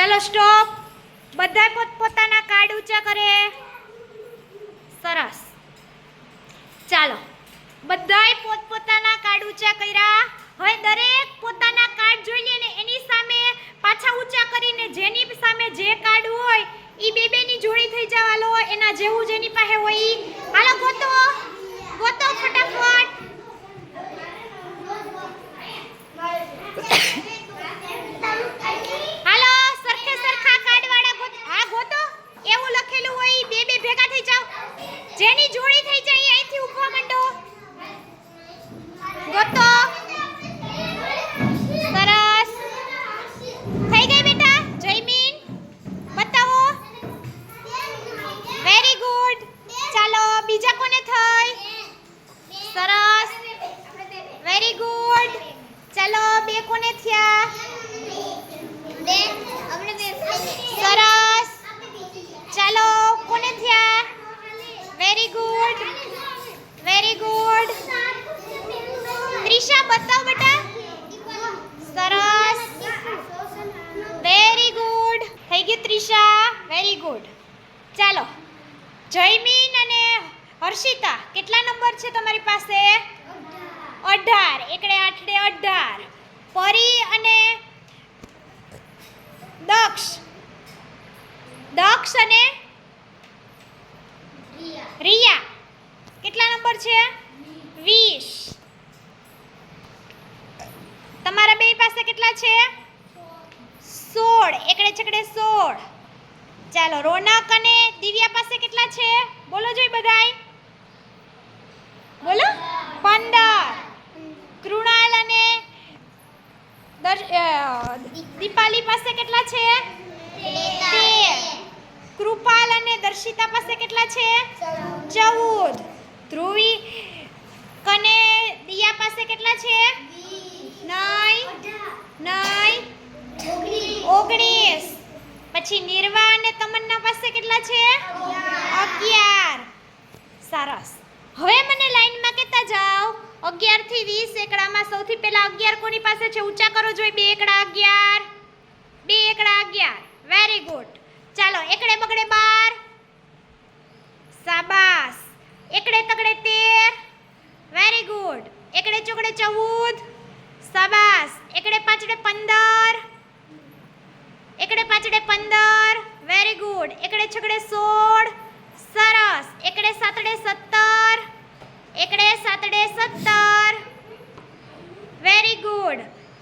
ચાલો સ્ટોપ. બધા પોતપોતાના કાર્ડ ઊંચા કરે. સરસ. ચાલો બધાય પોતપોતાના કાર્ડ ઊંચા કર્યા. હવે દરેક પોતાના કાર્ડ જોઈ લે ને એની સામે પાછા ઊંચા કરીને જેની સામે જે કાર્ડ હોય ઈ બે ની જોડી થઈ જવા લો. એના જેવું જેની પાસે હોય ઈ હાલો ગોતો ગોતો ફટાફટ. હાલો સરખે સરખા કાર્ડ વાળા ગોતો. હા ગોતો. એવું લખેલું હોય ઈ બે ભેગા થઈ જાવ. જેની જોડી થઈ જાય અહીંથી ઊભા માંડો. ગોતો. સરસ થઈ ગઈ બેટા. જયમીન બતાવો. Very good. ચાલો બીજા કોને થઈ? સરસ વેરી ગુડ. ચાલો બે કોને થયા? સરસ. ચાલો કોને થયા? Very good very good. Trisha બતાવ બેટા. સરસ વેરી ગુડ. થઈ ગયું ત્રિષા. Very good. ચાલો જયમીન અને હર્ષિતા કેટલા નંબર છે તમારી પાસે? 18. એકડે આઠડે 18. પરી અને દક્ષ અને રિયા કેટલા નંબર છે? 20. તમારા બે પાસે કેટલા છે? 16. એકડે છકડે 16. ચાલો રોનક અને દિવ્યા પાસે કેટલા છે? બોલો જોઈ બધાય. બોલો. 15. કૃણાલ અને દીપાલી પાસે કેટલા છે? 13. કૃપાલ અને દર્શિતા પાસે કેટલા છે? 14. ધ્રુવી કને દિયા પાસે કેટલા છે? 19. પછી નિર્વા અને તમન્ના પાસે કેટલા છે? 11. સરસ. હવે મને લાઈનમાં કહેતા જાઓ. 11 થી 20 એકડામાં સૌથી પહેલા 11 કોની પાસે છે? ઊંચા કરો જોઈ. 2 એકડા 11. 2 એકડા 11. Very good. ચાલો એકડે બગડે 12. શાબાશ. એકડે તગડે 13. Very good. એકડે ચોકડે 14. શાબાશ. એકડે પાછડે 15. એકડે પાછડે 15. Very good. એકડે છકડે 16. સરસ. એકડે સાતડે 17. એકડે સાતડે 17. Very good.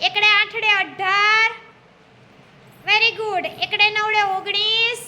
એકડે આઠડે 18. Very good. એકડે નવડે 19.